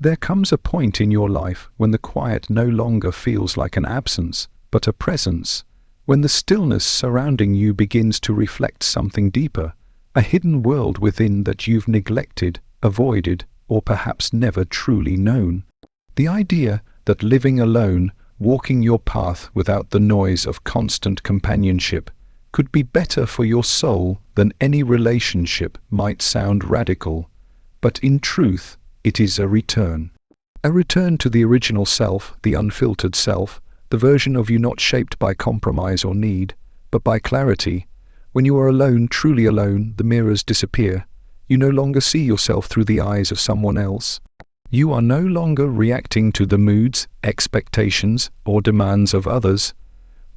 There comes a point in your life when the quiet no longer feels like an absence, but a presence, when the stillness surrounding you begins to reflect something deeper, a hidden world within that you've neglected, avoided, or perhaps never truly known. The idea that living alone, walking your path without the noise of constant companionship, could be better for your soul than any relationship might sound radical, but in truth, it is a return. A return to the original self, the unfiltered self, the version of you not shaped by compromise or need, but by clarity. When you are alone, truly alone, the mirrors disappear. You no longer see yourself through the eyes of someone else. You are no longer reacting to the moods, expectations, or demands of others.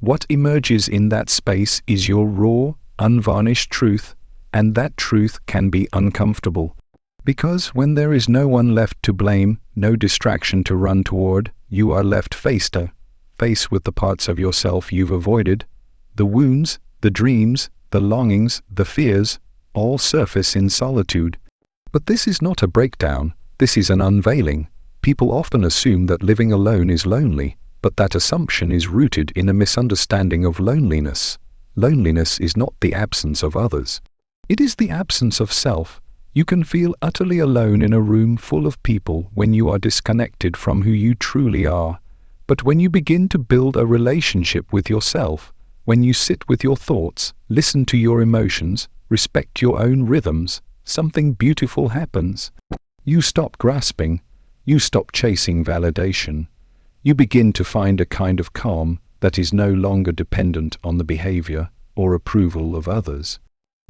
What emerges in that space is your raw, unvarnished truth, and that truth can be uncomfortable. Because when there is no one left to blame, no distraction to run toward, you are left face with the parts of yourself you've avoided. The wounds, the dreams, the longings, the fears, all surface in solitude. But this is not a breakdown, this is an unveiling. People often assume that living alone is lonely, but that assumption is rooted in a misunderstanding of loneliness. Loneliness is not the absence of others. It is the absence of self. You can feel utterly alone in a room full of people when you are disconnected from who you truly are. But when you begin to build a relationship with yourself, when you sit with your thoughts, listen to your emotions, respect your own rhythms, something beautiful happens. You stop grasping. You stop chasing validation. You begin to find a kind of calm that is no longer dependent on the behavior or approval of others.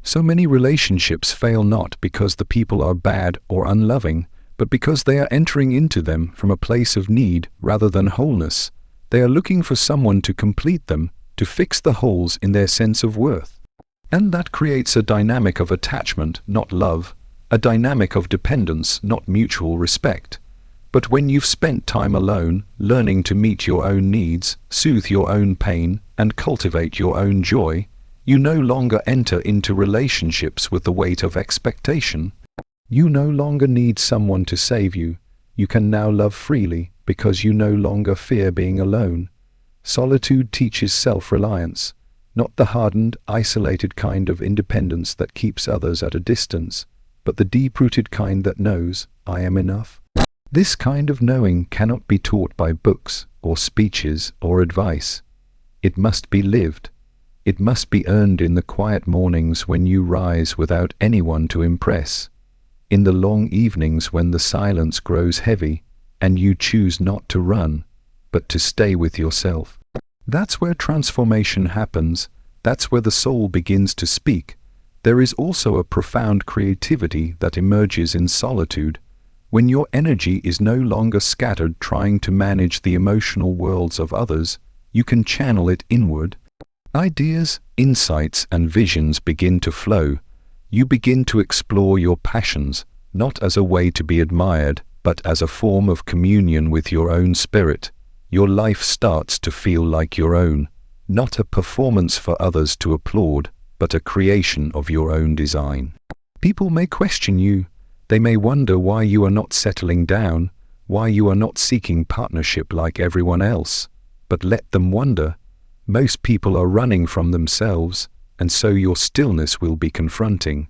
So many relationships fail not because the people are bad or unloving, but because they are entering into them from a place of need rather than wholeness. They are looking for someone to complete them, to fix the holes in their sense of worth. And that creates a dynamic of attachment, not love, a dynamic of dependence, not mutual respect. But when you've spent time alone, learning to meet your own needs, soothe your own pain, and cultivate your own joy, you no longer enter into relationships with the weight of expectation. You no longer need someone to save you. You can now love freely because you no longer fear being alone. Solitude teaches self-reliance, not the hardened, isolated kind of independence that keeps others at a distance, but the deep-rooted kind that knows, I am enough. This kind of knowing cannot be taught by books or speeches or advice. It must be lived. It must be earned in the quiet mornings when you rise without anyone to impress, in the long evenings when the silence grows heavy and you choose not to run, but to stay with yourself. That's where transformation happens. That's where the soul begins to speak. There is also a profound creativity that emerges in solitude. When your energy is no longer scattered trying to manage the emotional worlds of others, you can channel it inward. Ideas, insights, and visions begin to flow. You begin to explore your passions, not as a way to be admired, but as a form of communion with your own spirit. Your life starts to feel like your own, not a performance for others to applaud, but a creation of your own design. People may question you. They may wonder why you are not settling down, why you are not seeking partnership like everyone else. But let them wonder. Most people are running from themselves, and so your stillness will be confronting.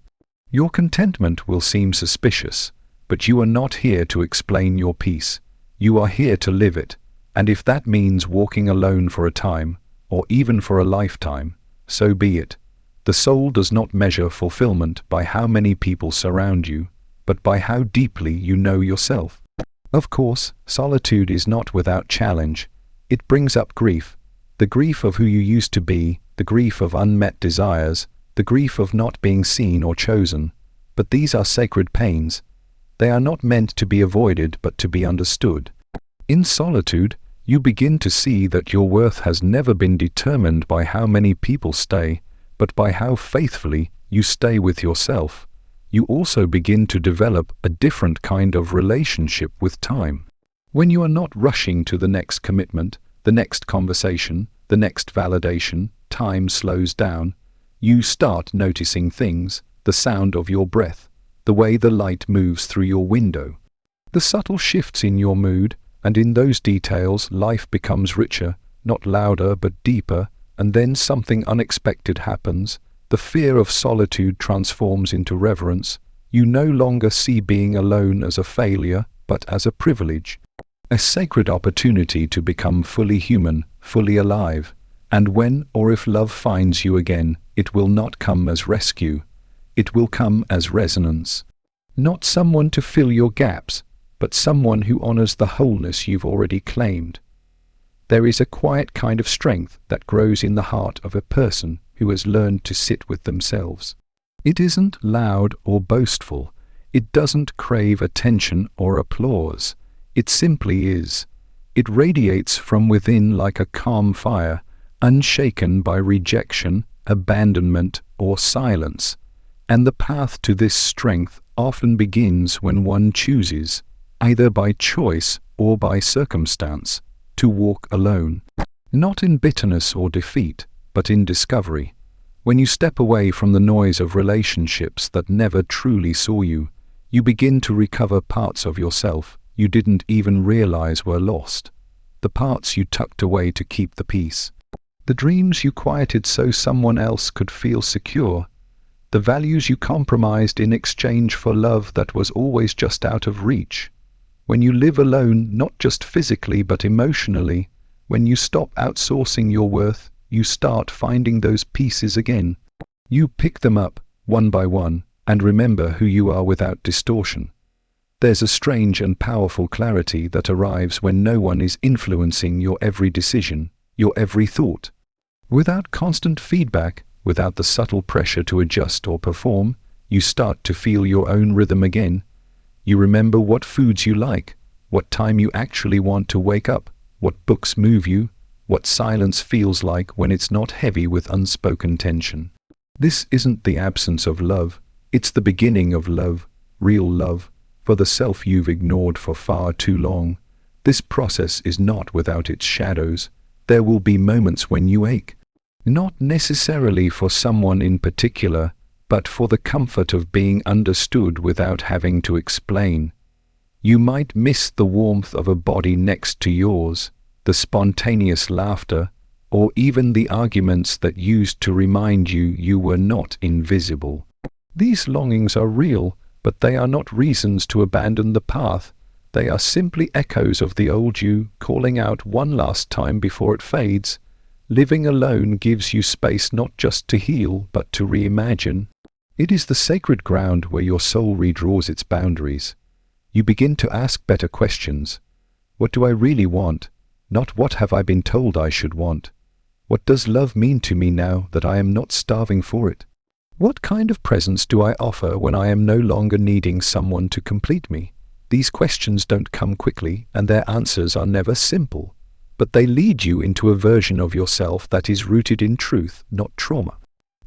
Your contentment will seem suspicious, but you are not here to explain your peace. You are here to live it, and if that means walking alone for a time, or even for a lifetime, so be it. The soul does not measure fulfillment by how many people surround you, but by how deeply you know yourself. Of course, solitude is not without challenge. It brings up grief, the grief of who you used to be, the grief of unmet desires, the grief of not being seen or chosen. But these are sacred pains. They are not meant to be avoided but to be understood. In solitude, you begin to see that your worth has never been determined by how many people stay, but by how faithfully you stay with yourself. You also begin to develop a different kind of relationship with time. When you are not rushing to the next commitment, the next conversation, the next validation, time slows down. You start noticing things, the sound of your breath, the way the light moves through your window. The subtle shifts in your mood, and in those details life becomes richer, not louder but deeper, and then something unexpected happens. The fear of solitude transforms into reverence. You no longer see being alone as a failure, but as a privilege. A sacred opportunity to become fully human, fully alive. And when or if love finds you again, it will not come as rescue. It will come as resonance. Not someone to fill your gaps, but someone who honors the wholeness you've already claimed. There is a quiet kind of strength that grows in the heart of a person who has learned to sit with themselves. It isn't loud or boastful. It doesn't crave attention or applause. It simply is. It radiates from within like a calm fire, unshaken by rejection, abandonment, or silence. And the path to this strength often begins when one chooses, either by choice or by circumstance, to walk alone. Not in bitterness or defeat, but in discovery. When you step away from the noise of relationships that never truly saw you, you begin to recover parts of yourself you didn't even realize were lost. The parts you tucked away to keep the peace. The dreams you quieted so someone else could feel secure. The values you compromised in exchange for love that was always just out of reach. When you live alone, not just physically but emotionally, when you stop outsourcing your worth, you start finding those pieces again. You pick them up, one by one, and remember who you are without distortion. There's a strange and powerful clarity that arrives when no one is influencing your every decision, your every thought. Without constant feedback, without the subtle pressure to adjust or perform, you start to feel your own rhythm again. You remember what foods you like, what time you actually want to wake up, what books move you, what silence feels like when it's not heavy with unspoken tension. This isn't the absence of love, it's the beginning of love, real love, for the self you've ignored for far too long. This process is not without its shadows. There will be moments when you ache. Not necessarily for someone in particular, but for the comfort of being understood without having to explain. You might miss the warmth of a body next to yours, the spontaneous laughter, or even the arguments that used to remind you you were not invisible. These longings are real, but they are not reasons to abandon the path. They are simply echoes of the old you calling out one last time before it fades. Living alone gives you space not just to heal, but to reimagine. It is the sacred ground where your soul redraws its boundaries. You begin to ask better questions. What do I really want? Not what have I been told I should want? What does love mean to me now that I am not starving for it? What kind of presence do I offer when I am no longer needing someone to complete me? These questions don't come quickly, and their answers are never simple, but they lead you into a version of yourself that is rooted in truth, not trauma.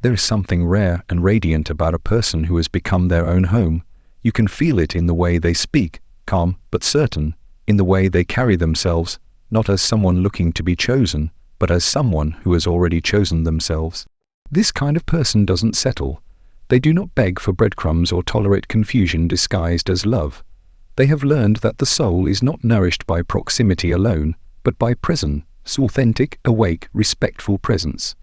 There is something rare and radiant about a person who has become their own home. You can feel it in the way they speak, calm but certain, in the way they carry themselves, not as someone looking to be chosen, but as someone who has already chosen themselves. This kind of person doesn't settle. They do not beg for breadcrumbs or tolerate confusion disguised as love. They have learned that the soul is not nourished by proximity alone, but by presence, authentic, awake, respectful presence.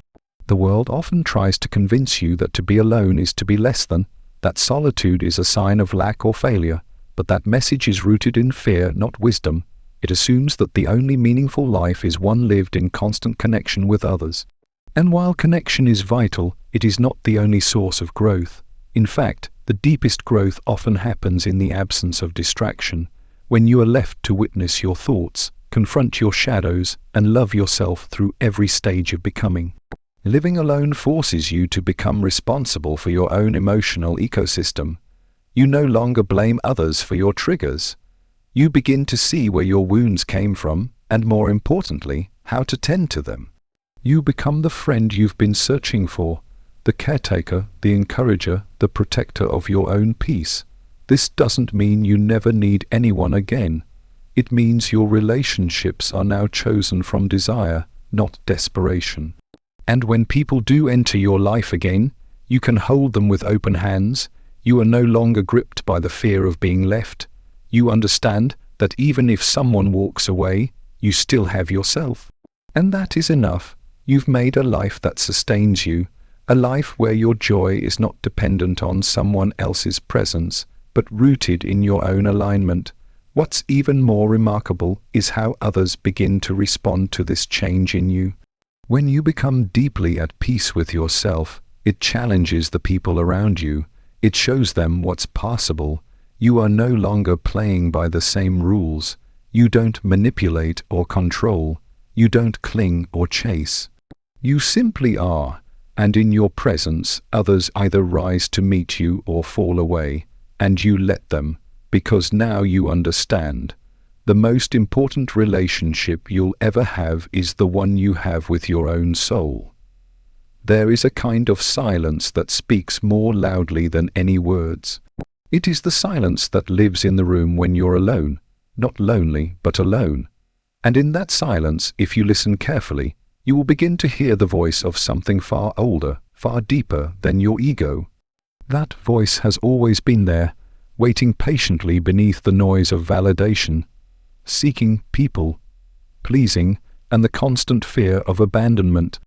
The world often tries to convince you that to be alone is to be less than, that solitude is a sign of lack or failure, but that message is rooted in fear, not wisdom. It assumes that the only meaningful life is one lived in constant connection with others. And while connection is vital, it is not the only source of growth. In fact, the deepest growth often happens in the absence of distraction, when you are left to witness your thoughts, confront your shadows, and love yourself through every stage of becoming. Living alone forces you to become responsible for your own emotional ecosystem. You no longer blame others for your triggers. You begin to see where your wounds came from, and more importantly, how to tend to them. You become the friend you've been searching for, the caretaker, the encourager, the protector of your own peace. This doesn't mean you never need anyone again. It means your relationships are now chosen from desire, not desperation. And when people do enter your life again, you can hold them with open hands. You are no longer gripped by the fear of being left. You understand that even if someone walks away, you still have yourself. And that is enough. You've made a life that sustains you, a life where your joy is not dependent on someone else's presence, but rooted in your own alignment. What's even more remarkable is how others begin to respond to this change in you. When you become deeply at peace with yourself, it challenges the people around you. It shows them what's possible. You are no longer playing by the same rules. You don't manipulate or control. You don't cling or chase. You simply are, and in your presence others either rise to meet you or fall away, and you let them, because now you understand. The most important relationship you'll ever have is the one you have with your own soul. There is a kind of silence that speaks more loudly than any words. It is the silence that lives in the room when you're alone, not lonely, but alone. And in that silence, if you listen carefully, you will begin to hear the voice of something far older, far deeper than your ego. That voice has always been there, waiting patiently beneath the noise of validation, seeking people, pleasing, and the constant fear of abandonment.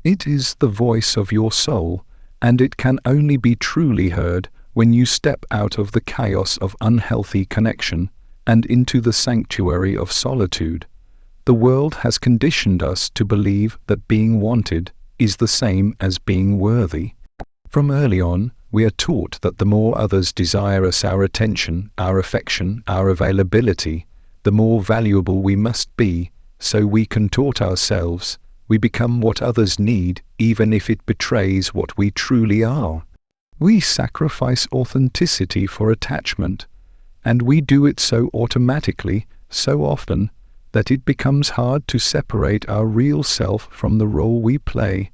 It is the voice of your soul, and it can only be truly heard when you step out of the chaos of unhealthy connection and into the sanctuary of solitude. The world has conditioned us to believe that being wanted is the same as being worthy. From early on, we are taught that the more others desire us, our attention, our affection, our availability, the more valuable we must be, so we contort ourselves. We become what others need, even if it betrays what we truly are. We sacrifice authenticity for attachment, and we do it so automatically, so often, that it becomes hard to separate our real self from the role we play.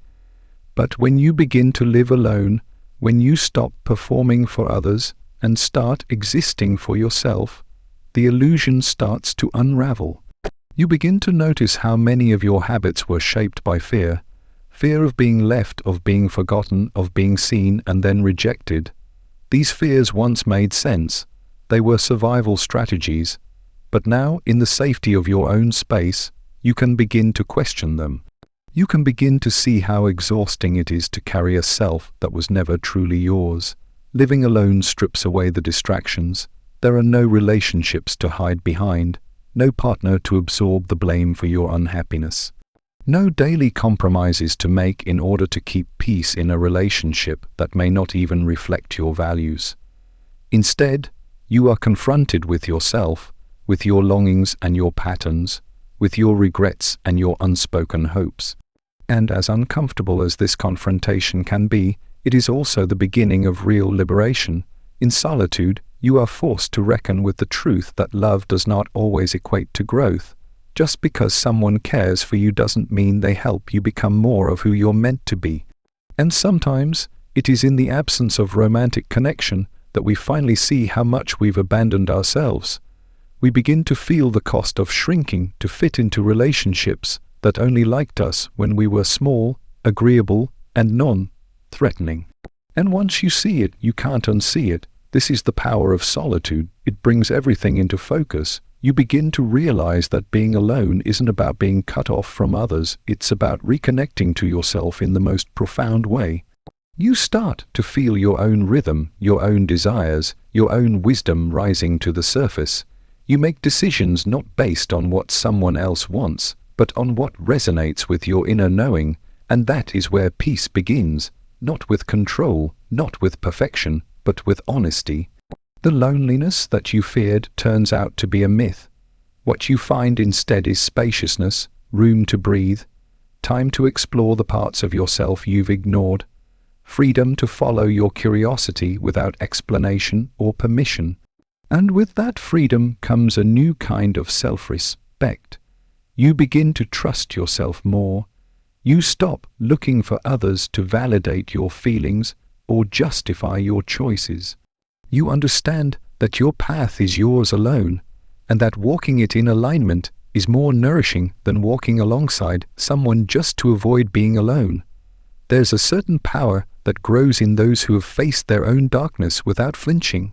But when you begin to live alone, when you stop performing for others and start existing for yourself, the illusion starts to unravel. You begin to notice how many of your habits were shaped by fear. Fear of being left, of being forgotten, of being seen and then rejected. These fears once made sense. They were survival strategies. But now, in the safety of your own space, you can begin to question them. You can begin to see how exhausting it is to carry a self that was never truly yours. Living alone strips away the distractions. There are no relationships to hide behind, no partner to absorb the blame for your unhappiness. No daily compromises to make in order to keep peace in a relationship that may not even reflect your values. Instead, you are confronted with yourself, with your longings and your patterns, with your regrets and your unspoken hopes. And as uncomfortable as this confrontation can be, it is also the beginning of real liberation. In solitude, you are forced to reckon with the truth that love does not always equate to growth. Just because someone cares for you doesn't mean they help you become more of who you're meant to be. And sometimes, it is in the absence of romantic connection that we finally see how much we've abandoned ourselves. We begin to feel the cost of shrinking to fit into relationships that only liked us when we were small, agreeable, and non-threatening. And once you see it, you can't unsee it. This is the power of solitude. It brings everything into focus. You begin to realize that being alone isn't about being cut off from others. It's about reconnecting to yourself in the most profound way. You start to feel your own rhythm, your own desires, your own wisdom rising to the surface. You make decisions not based on what someone else wants, but on what resonates with your inner knowing, and that is where peace begins, not with control, not with perfection, but with honesty. The loneliness that you feared turns out to be a myth. What you find instead is spaciousness, room to breathe, time to explore the parts of yourself you've ignored, freedom to follow your curiosity without explanation or permission. And with that freedom comes a new kind of self-respect. You begin to trust yourself more. You stop looking for others to validate your feelings or justify your choices. You understand that your path is yours alone, and that walking it in alignment is more nourishing than walking alongside someone just to avoid being alone. There's a certain power that grows in those who have faced their own darkness without flinching.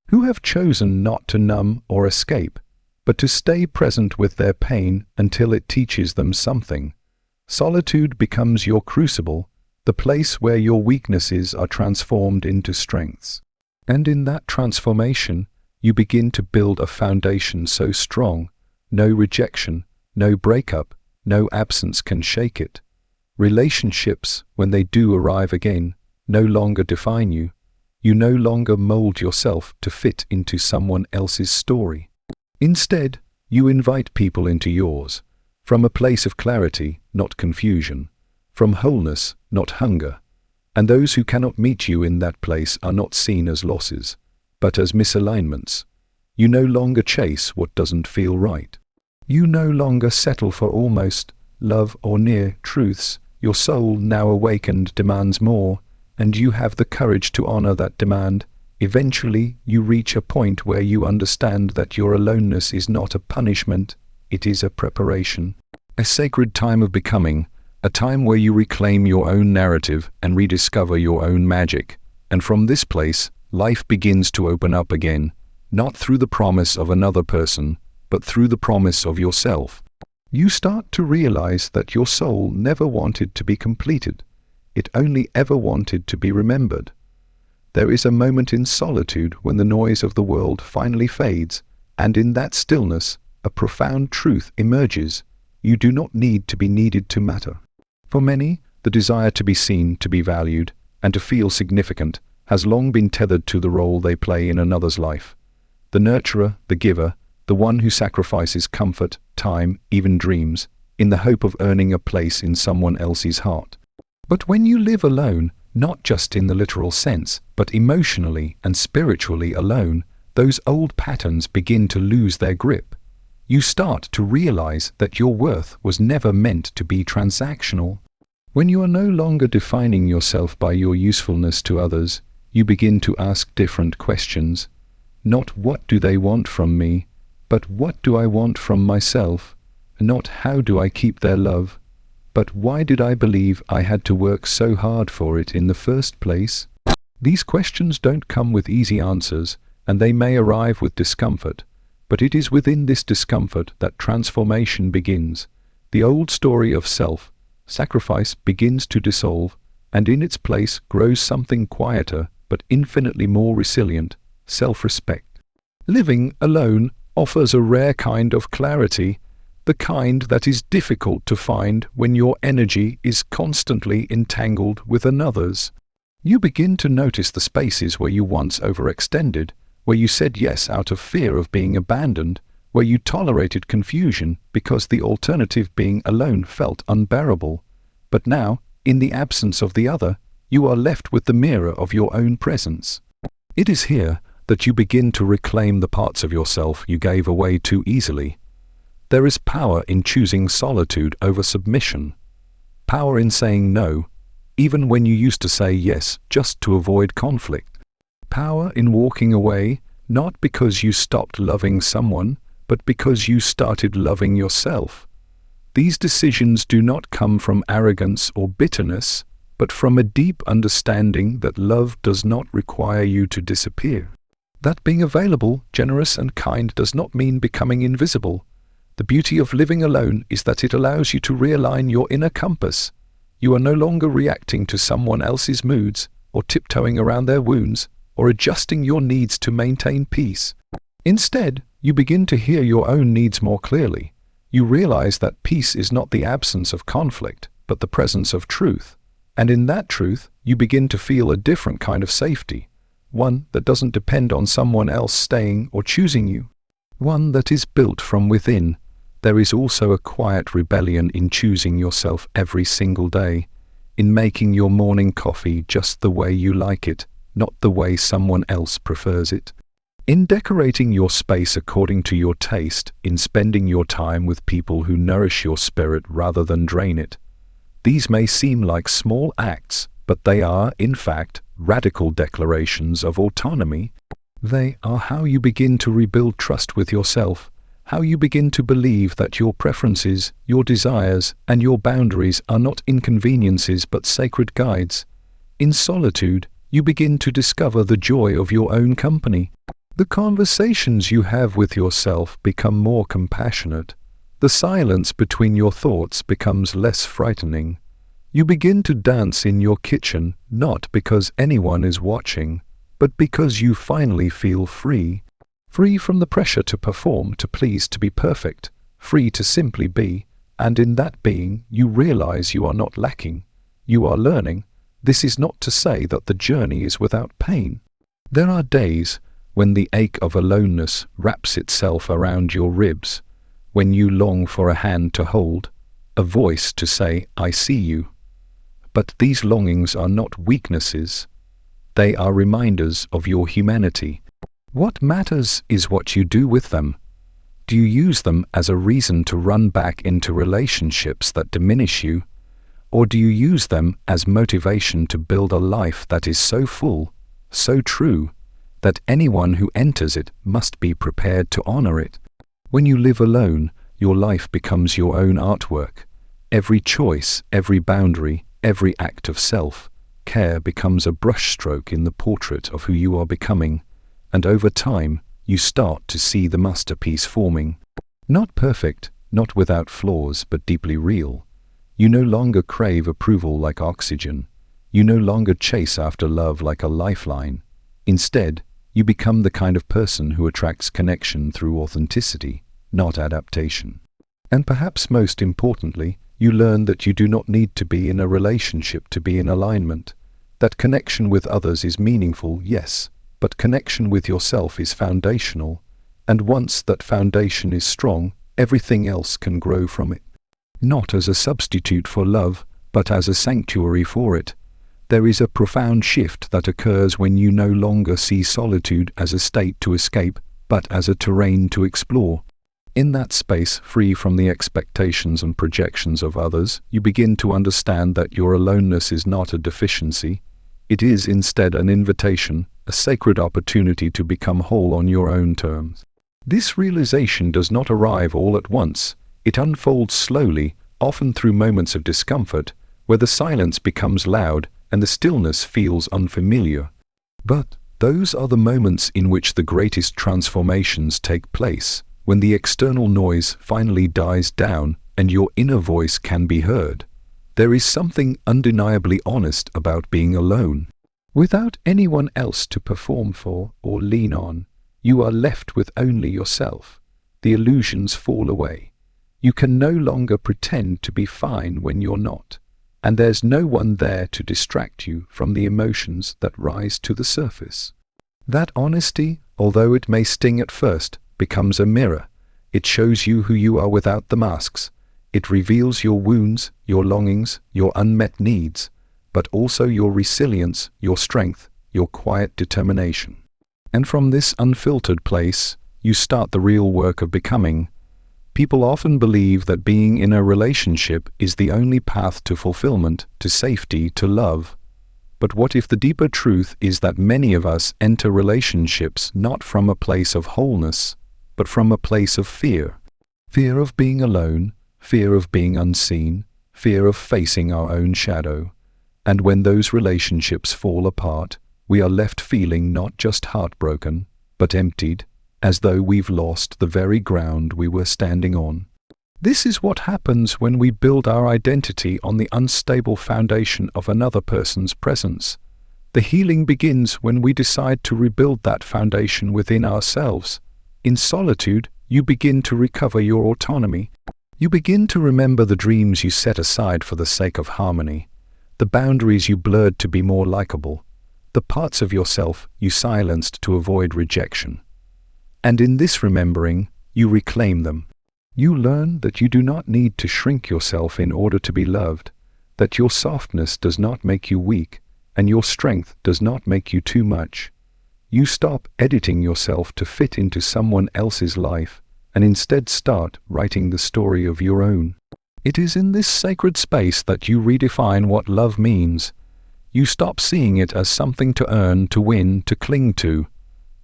who have chosen not to numb or escape, but to stay present with their pain until it teaches them something. Solitude becomes your crucible, the place where your weaknesses are transformed into strengths. And in that transformation, you begin to build a foundation so strong, no rejection, no breakup, no absence can shake it. Relationships, when they do arrive again, no longer define you. You no longer mold yourself to fit into someone else's story. Instead, you invite people into yours, from a place of clarity, not confusion, from wholeness, not hunger. And those who cannot meet you in that place are not seen as losses, but as misalignments. You no longer chase what doesn't feel right. You no longer settle for almost, love, or near truths. Your soul, now awakened, demands more, and you have the courage to honor that demand. Eventually, you reach a point where you understand that your aloneness is not a punishment, it is a preparation. A sacred time of becoming, a time where you reclaim your own narrative and rediscover your own magic. And from this place, life begins to open up again, not through the promise of another person, but through the promise of yourself. You start to realize that your soul never wanted to be completed. It only ever wanted to be remembered. There is a moment in solitude when the noise of the world finally fades, and in that stillness, a profound truth emerges. You do not need to be needed to matter. For many, the desire to be seen, to be valued, and to feel significant has long been tethered to the role they play in another's life. The nurturer, the giver, the one who sacrifices comfort, time, even dreams, in the hope of earning a place in someone else's heart. But when you live alone, not just in the literal sense, but emotionally and spiritually alone, those old patterns begin to lose their grip. You start to realize that your worth was never meant to be transactional. When you are no longer defining yourself by your usefulness to others, you begin to ask different questions. Not what do they want from me, but what do I want from myself? Not how do I keep their love, but why did I believe I had to work so hard for it in the first place? These questions don't come with easy answers, and they may arrive with discomfort, but it is within this discomfort that transformation begins. The old story of self-sacrifice begins to dissolve, and in its place grows something quieter but infinitely more resilient, self-respect. Living alone offers a rare kind of clarity, the kind that is difficult to find when your energy is constantly entangled with another's. You begin to notice the spaces where you once overextended, where you said yes out of fear of being abandoned, where you tolerated confusion because the alternative, being alone, felt unbearable. But now, in the absence of the other, you are left with the mirror of your own presence. It is here that you begin to reclaim the parts of yourself you gave away too easily. There is power in choosing solitude over submission, power in saying no, even when you used to say yes just to avoid conflict, power in walking away, not because you stopped loving someone, but because you started loving yourself. These decisions do not come from arrogance or bitterness, but from a deep understanding that love does not require you to disappear. That being available, generous and kind does not mean becoming invisible. The beauty of living alone is that it allows you to realign your inner compass. You are no longer reacting to someone else's moods, or tiptoeing around their wounds, or adjusting your needs to maintain peace. Instead, you begin to hear your own needs more clearly. You realize that peace is not the absence of conflict, but the presence of truth. And in that truth, you begin to feel a different kind of safety. One that doesn't depend on someone else staying or choosing you. One that is built from within. There is also a quiet rebellion in choosing yourself every single day, in making your morning coffee just the way you like it, not the way someone else prefers it. In decorating your space according to your taste, in spending your time with people who nourish your spirit rather than drain it. These may seem like small acts, but they are, in fact, radical declarations of autonomy. They are how you begin to rebuild trust with yourself, how you begin to believe that your preferences, your desires, and your boundaries are not inconveniences but sacred guides. In solitude, you begin to discover the joy of your own company. The conversations you have with yourself become more compassionate. The silence between your thoughts becomes less frightening. You begin to dance in your kitchen, not because anyone is watching, but because you finally feel free. Free from the pressure to perform, to please, to be perfect. Free to simply be, and in that being you realize you are not lacking. You are learning. This is not to say that the journey is without pain. There are days when the ache of aloneness wraps itself around your ribs, when you long for a hand to hold, a voice to say, "I see you." But these longings are not weaknesses. They are reminders of your humanity. What matters is what you do with them. Do you use them as a reason to run back into relationships that diminish you? Or do you use them as motivation to build a life that is so full, so true, that anyone who enters it must be prepared to honor it? When you live alone, your life becomes your own artwork. Every choice, every boundary, every act of self-care becomes a brushstroke in the portrait of who you are becoming, and over time, you start to see the masterpiece forming. Not perfect, not without flaws, but deeply real. You no longer crave approval like oxygen. You no longer chase after love like a lifeline. Instead, you become the kind of person who attracts connection through authenticity, not adaptation. And perhaps most importantly, you learn that you do not need to be in a relationship to be in alignment. That connection with others is meaningful, yes, but connection with yourself is foundational, and once that foundation is strong, everything else can grow from it. Not as a substitute for love, but as a sanctuary for it. There is a profound shift that occurs when you no longer see solitude as a state to escape, but as a terrain to explore. In that space, free from the expectations and projections of others, you begin to understand that your aloneness is not a deficiency. It is instead an invitation, a sacred opportunity to become whole on your own terms. This realization does not arrive all at once. It unfolds slowly, often through moments of discomfort, where the silence becomes loud and the stillness feels unfamiliar. But those are the moments in which the greatest transformations take place, when the external noise finally dies down and your inner voice can be heard. There is something undeniably honest about being alone. Without anyone else to perform for or lean on, you are left with only yourself. The illusions fall away. You can no longer pretend to be fine when you're not, and there's no one there to distract you from the emotions that rise to the surface. That honesty, although it may sting at first, becomes a mirror. It shows you who you are without the masks. It reveals your wounds, your longings, your unmet needs, but also your resilience, your strength, your quiet determination. And from this unfiltered place, you start the real work of becoming. People often believe that being in a relationship is the only path to fulfillment, to safety, to love. But what if the deeper truth is that many of us enter relationships not from a place of wholeness, but from a place of fear? Fear of being alone, fear of being unseen, fear of facing our own shadow. And when those relationships fall apart, we are left feeling not just heartbroken, but emptied, as though we've lost the very ground we were standing on. This is what happens when we build our identity on the unstable foundation of another person's presence. The healing begins when we decide to rebuild that foundation within ourselves. In solitude, you begin to recover your autonomy. You begin to remember the dreams you set aside for the sake of harmony, the boundaries you blurred to be more likable, the parts of yourself you silenced to avoid rejection. And in this remembering, you reclaim them. You learn that you do not need to shrink yourself in order to be loved, that your softness does not make you weak, and your strength does not make you too much. You stop editing yourself to fit into someone else's life, and instead start writing the story of your own. It is in this sacred space that you redefine what love means. You stop seeing it as something to earn, to win, to cling to.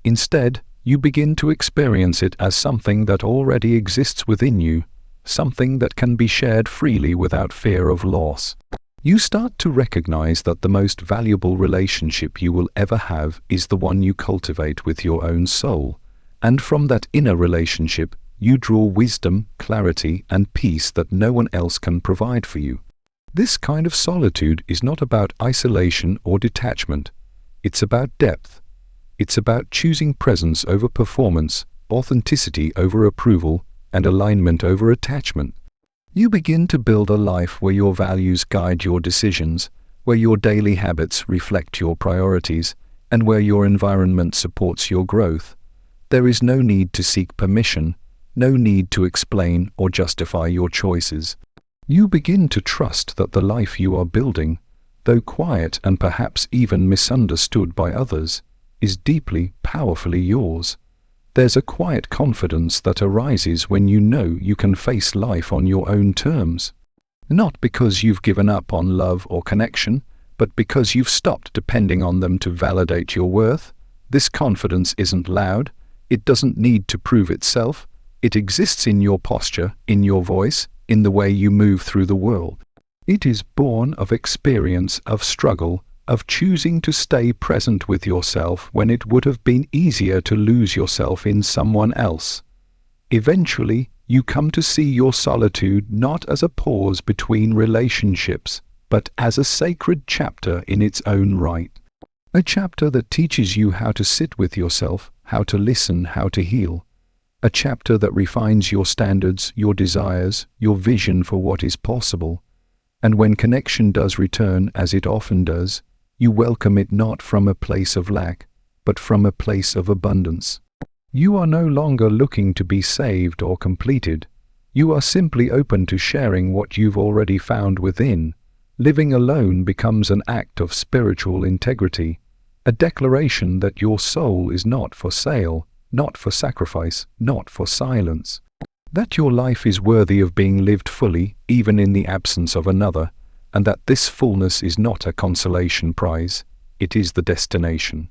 Instead, you begin to experience it as something that already exists within you, something that can be shared freely without fear of loss. You start to recognize that the most valuable relationship you will ever have is the one you cultivate with your own soul, and from that inner relationship, you draw wisdom, clarity, and peace that no one else can provide for you. This kind of solitude is not about isolation or detachment. It's about depth. It's about choosing presence over performance, authenticity over approval, and alignment over attachment. You begin to build a life where your values guide your decisions, where your daily habits reflect your priorities, and where your environment supports your growth. There is no need to seek permission, no need to explain or justify your choices. You begin to trust that the life you are building, though quiet and perhaps even misunderstood by others, is deeply, powerfully yours. There's a quiet confidence that arises when you know you can face life on your own terms. Not because you've given up on love or connection, but because you've stopped depending on them to validate your worth. This confidence isn't loud. It doesn't need to prove itself. It exists in your posture, in your voice, in the way you move through the world. It is born of experience, of struggle, of choosing to stay present with yourself when it would have been easier to lose yourself in someone else. Eventually, you come to see your solitude not as a pause between relationships, but as a sacred chapter in its own right. A chapter that teaches you how to sit with yourself, how to listen, how to heal. A chapter that refines your standards, your desires, your vision for what is possible. And when connection does return, as it often does, you welcome it not from a place of lack, but from a place of abundance. You are no longer looking to be saved or completed. You are simply open to sharing what you've already found within. Living alone becomes an act of spiritual integrity, a declaration that your soul is not for sale, not for sacrifice, not for silence. That your life is worthy of being lived fully, even in the absence of another, and that this fullness is not a consolation prize, it is the destination.